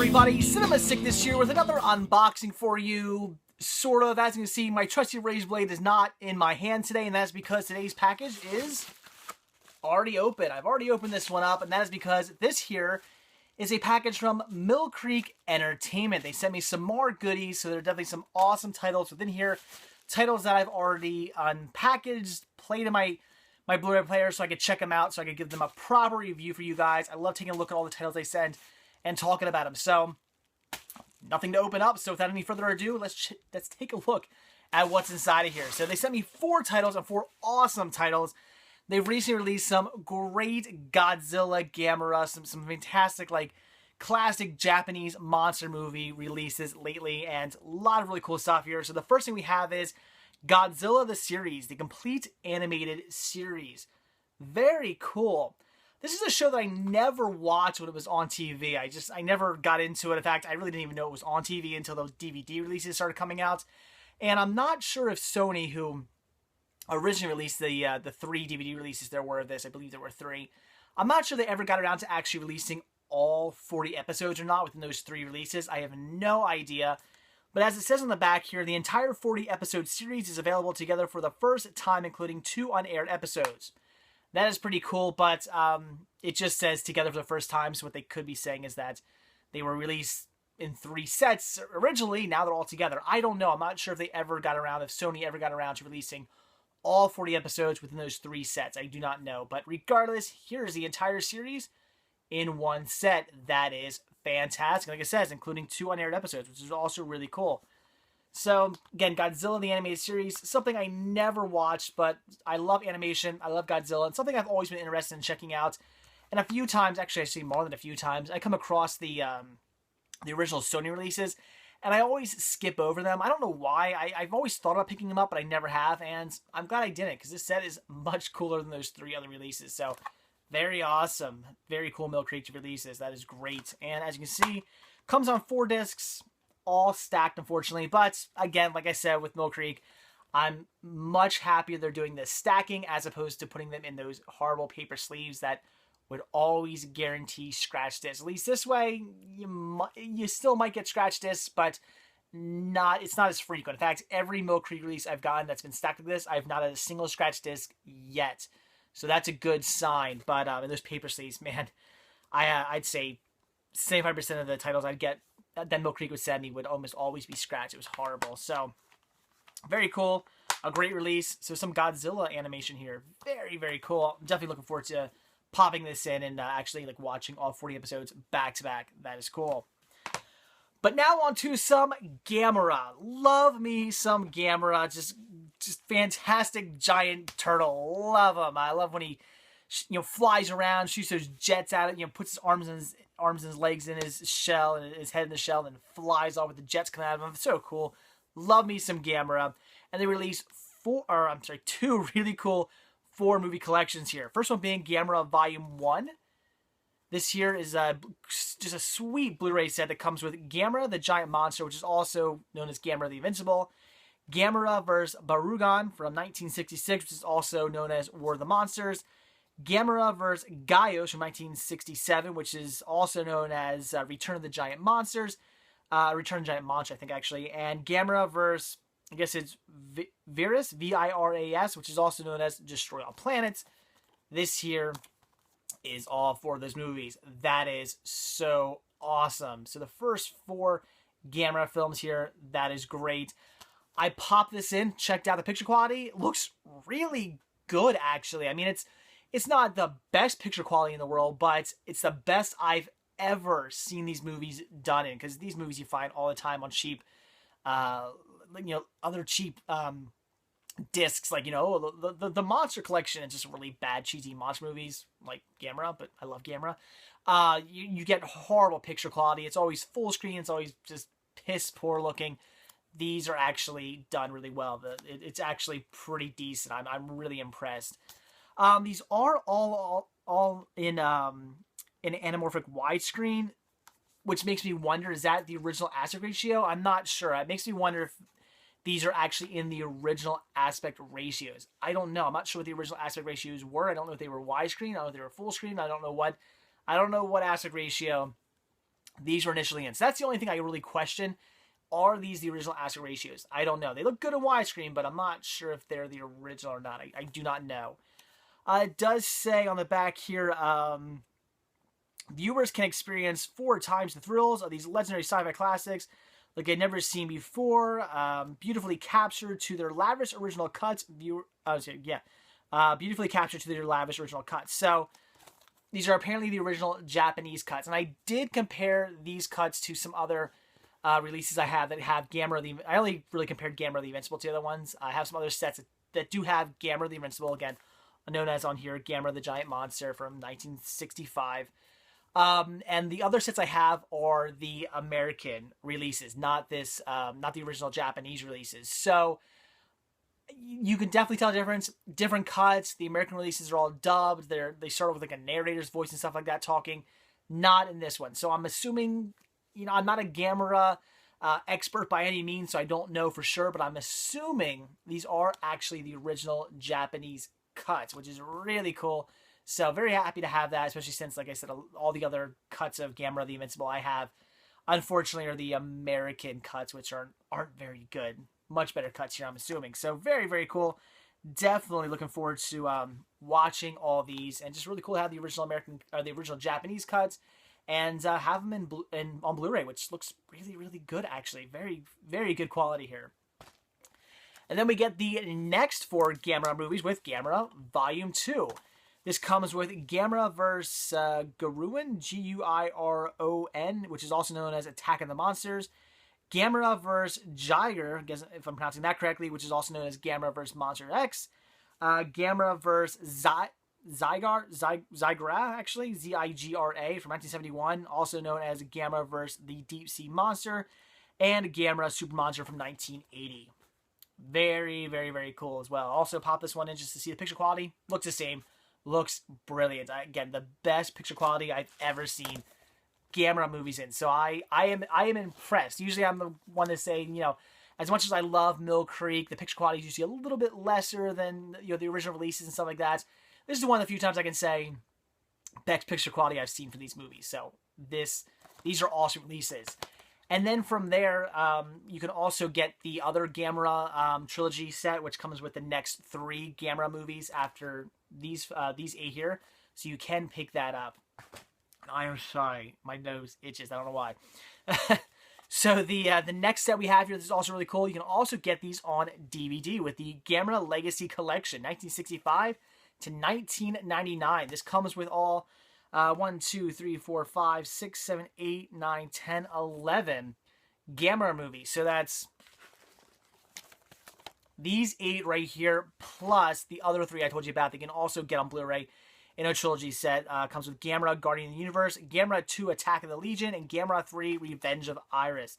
everybody, Cinema Sickness here with another unboxing for you. Sort of, as you can see, my trusty razor blade is not in my hand today, and that's because today's package is already open. I've already opened this one up, and that is because this here is a package from Mill Creek Entertainment. They sent me some more goodies, so there are definitely some awesome titles within here. Titles that I've already unpackaged, played in my Blu-ray player so I could check them out, so I could give them a proper review for you guys. I love taking a look at all the titles they send and talking about them. So, nothing to open up. So without any further ado, let's take a look at what's inside of here. So they sent me 4 titles and 4 awesome titles. They've recently released some great Godzilla, Gamera, some fantastic, like, classic Japanese monster movie releases lately, and a lot of really cool stuff here. So the first thing we have is Godzilla the series, the complete animated series. Very cool. This is a show that I never watched when it was on TV. I never got into it. In fact, I really didn't even know it was on TV until those DVD releases started coming out. And I'm not sure if Sony, who originally released the 3 DVD releases there were of this, I believe there were 3, I'm not sure they ever got around to actually releasing all 40 episodes or not within those 3 releases. I have no idea. But as it says on the back here, the entire 40 episode series is available together for the first time, including 2 unaired episodes. That is pretty cool, but it just says together for the first time, so what they could be saying is that they were released in 3 sets originally, now they're all together. I don't know. I'm not sure if they ever got around, if Sony ever got around to releasing all 40 episodes within those 3 sets. I do not know. But regardless, here's the entire series in 1 set. That is fantastic. Like it says, including 2 unaired episodes, which is also really cool. So, again, Godzilla, the animated series, something I never watched, but I love animation, I love Godzilla, and something I've always been interested in checking out. And a few times, actually I've seen more than a few times, I come across the original Sony releases, and I always skip over them. I don't know why. I've always thought about picking them up, but I never have, and I'm glad I didn't, because this set is much cooler than those 3 other releases. So, very awesome. Very cool Mill Creek releases. That is great. And as you can see, comes on 4 discs, all stacked, unfortunately. But again, like I said, with Mill Creek, I'm much happier they're doing this stacking as opposed to putting them in those horrible paper sleeves that would always guarantee scratch discs. At least this way, you still might get scratch discs, but it's not as frequent. In fact, every Mill Creek release I've gotten that's been stacked like this, I've not had a single scratch disc yet. So that's a good sign. But in those paper sleeves, man, I'd say 75% of the titles I'd get that Mill Creek would send me would almost always be scratched. It was horrible. So, very cool. A great release. So, some Godzilla animation here. Very, very cool. I'm definitely looking forward to popping this in and actually like watching all 40 episodes back to back. That is cool. But now on to some Gamera. Love me some Gamera. Just fantastic giant turtle. Love him. I love when he flies around, shoots those jets at it, puts his arms and his legs in his shell and his head in the shell, and flies off with the jets coming out of him. So cool. Love me some Gamera. And they released 2 really cool 4 movie collections here. First one being Gamera Volume 1. This here is just a sweet Blu-ray set that comes with Gamera the Giant Monster, which is also known as Gamera the Invincible. Gamera vs. Barugan from 1966, which is also known as War of the Monsters. Gamera vs. Gaios from 1967, which is also known as Return of the Giant Monsters. Return of the Giant Monster, I think, actually. And Gamera vs. I guess it's Virus, V-I-R-A-S, which is also known as Destroy All Planets. This here is all 4 of those movies. That is so awesome. So the first 4 Gamera films here, that is great. I popped this in, checked out the picture quality. It looks really good, actually. I mean, it's not the best picture quality in the world, but it's the best I've ever seen these movies done in. Because these movies you find all the time on cheap, other cheap discs, like, the Monster Collection is just really bad, cheesy monster movies, like Gamera, but I love Gamera. You get horrible picture quality. It's always full screen. It's always just piss poor looking. These are actually done really well. It's actually pretty decent. I'm really impressed. These are all in anamorphic widescreen, which makes me wonder, is that the original aspect ratio? I'm not sure. It makes me wonder if these are actually in the original aspect ratios. I don't know. I'm not sure what the original aspect ratios were. I don't know if they were widescreen. I don't know if they were full screen. I don't know what aspect ratio these were initially in. So that's the only thing I really question. Are these the original aspect ratios? I don't know. They look good in widescreen, but I'm not sure if they're the original or not. I do not know. It does say on the back here, viewers can experience 4 times the thrills of these legendary sci-fi classics like they'd never seen before. Beautifully captured to their lavish original cuts. Beautifully captured to their lavish original cuts. So these are apparently the original Japanese cuts. And I did compare these cuts to some other releases I have that have Gamera the... I only really compared Gamera the Invincible to the other ones. I have some other sets that do have Gamera the Invincible, again, known as on here, Gamera the Giant Monster from 1965. And the other sets I have are the American releases, not the original Japanese releases. So you can definitely tell the difference. Different cuts. The American releases are all dubbed. They start with like a narrator's voice and stuff like that talking. Not in this one. So I'm assuming, I'm not a Gamera expert by any means, so I don't know for sure, but I'm assuming these are actually the original Japanese cuts, which is really cool. So very happy to have that, especially since, like I said, all the other cuts of Gamera the Invincible I have, unfortunately, are the American cuts, which aren't very good. Much better cuts here, I'm assuming. So very, very cool. Definitely looking forward to watching all these, and just really cool to have the original Japanese cuts, and have them on Blu-ray, which looks really, really good, actually. Very, very good quality here. And then we get the next 4 Gamera movies with Gamera Volume 2. This comes with Gamera vs. Guiron, Guiron, which is also known as Attack of the Monsters. Gamera vs. Jiger, if I'm pronouncing that correctly, which is also known as Gamera vs. Monster X. Gamera vs. Zygra, actually, Zigra from 1971, also known as Gamera vs. the Deep Sea Monster. And Gamera Super Monster from 1980. Very, very, very cool as well. Also pop this one in just to see the picture quality. Looks the same. Looks brilliant. Again, the best picture quality I've ever seen Gamera movies in. So I am impressed. Usually I'm the one to say, as much as I love Mill Creek, the picture quality is usually a little bit lesser than the original releases and stuff like that. This is one of the few times I can say best picture quality I've seen for these movies. So these are awesome releases. And then from there, you can also get the other Gamera trilogy set, which comes with the next 3 Gamera movies after these 8 here. So you can pick that up. I am sorry, my nose itches. I don't know why. So the next set we have here, this is also really cool. You can also get these on DVD with the Gamera Legacy Collection, 1965 to 1999. This comes with all 1, 2, 3, 4, 5, 6, 7, 8, 9, 10, 11 Gamera movies. So that's these 8 right here, plus the other 3 I told you about. They can also get on Blu-ray in a trilogy set. Comes with Gamera Guardian of the Universe, Gamera 2 Attack of the Legion, and Gamera 3 Revenge of Iris.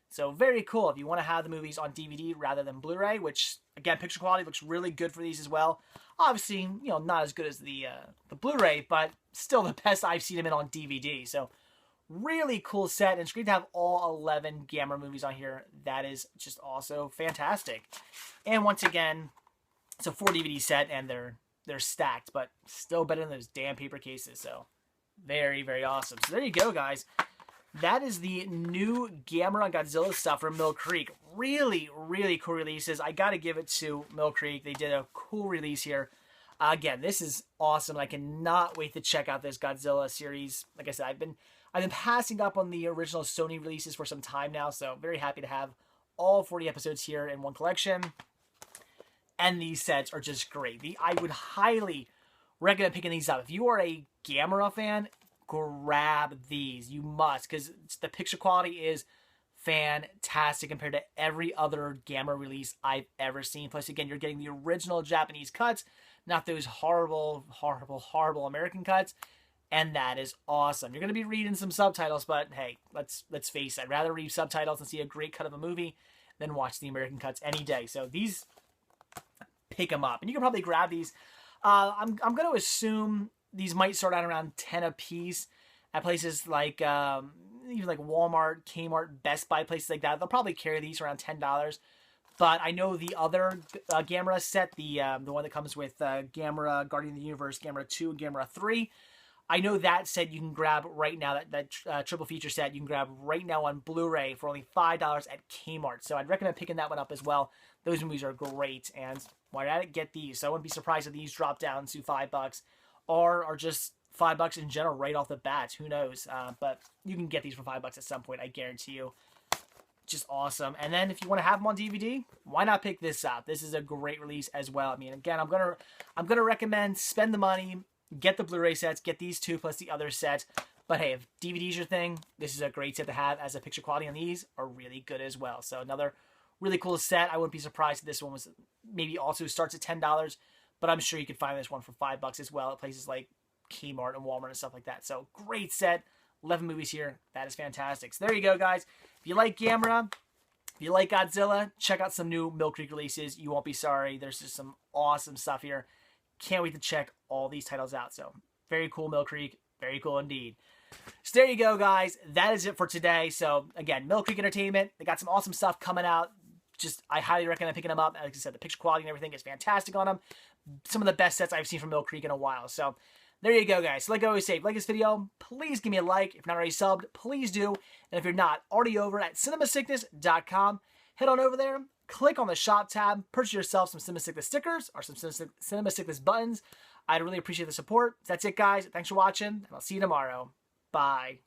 So very cool if you want to have the movies on DVD rather than Blu-ray, which, again, picture quality looks really good for these as well. Obviously, not as good as the Blu-ray, but still the best I've seen them in on DVD. So really cool set, and it's great to have all 11 Gamera movies on here. That is just also fantastic. And once again, it's a 4 DVD set, and they're stacked, but still better than those damn paper cases. So very, very awesome. So there you go, guys. That is the new Gamera Godzilla stuff from Mill Creek. Really, really cool releases. I got to give it to Mill Creek. They did a cool release here. Again, this is awesome. I cannot wait to check out this Godzilla series. Like I said, I've been passing up on the original Sony releases for some time now, so very happy to have all 40 episodes here in one collection. And these sets are just great. I would highly recommend picking these up. If you are a Gamera fan, grab these. You must, because the picture quality is fantastic compared to every other Gamera release I've ever seen. Plus, again, you're getting the original Japanese cuts, not those horrible, horrible, horrible American cuts. And that is awesome. You're going to be reading some subtitles, but hey, let's face it. I'd rather read subtitles and see a great cut of a movie than watch the American cuts any day. So these, pick them up. And you can probably grab these. I'm going to assume these might start out around 10 a piece at places like even like Walmart, Kmart, Best Buy, places like that. They'll probably carry these around $10. But I know the other Gamera set, the one that comes with Gamera Guardian of the Universe, Gamera 2, and Gamera 3, I know that set you can grab right now, that triple feature set you can grab right now on Blu-ray for only $5 at Kmart. So I'd recommend picking that one up as well. Those movies are great, and while you're at it, get these. So I wouldn't be surprised if these drop down to $5 or are just $5 in general right off the bat. Who knows? But you can get these for $5 at some point, I guarantee you. Just awesome. And then if you want to have them on DVD, why not pick this up? This is a great release as well. I mean, again, I'm gonna recommend spend the money, get the Blu-ray sets, get these two plus the other set. But hey, if DVD's your thing, this is a great set to have, as the picture quality on these are really good as well. So another really cool set. I wouldn't be surprised if this one was maybe also starts at $10, but I'm sure you could find this one for $5 as well at places like Kmart and Walmart and stuff like that. So great set. 11 movies here. That is fantastic. So there you go, guys. If you like Gamera, if you like Godzilla, check out some new Mill Creek releases. You won't be sorry. There's just some awesome stuff here. Can't wait to check all these titles out. So very cool, Mill Creek. Very cool indeed. So there you go, guys. That is it for today. So again, Mill Creek Entertainment. They got some awesome stuff coming out. Just, I highly recommend picking them up. Like I said, the picture quality and everything is fantastic on them. Some of the best sets I've seen from Mill Creek in a while. So there you go, guys. So like I always say, if you like this video, please give me a like. If not already subbed, please do. And if you're not already over at cinemasickness.com, head on over there, click on the shop tab, purchase yourself some Cinema Sickness stickers or some Cinema Sickness buttons. I'd really appreciate the support. That's it, guys. Thanks for watching, and I'll see you tomorrow. Bye.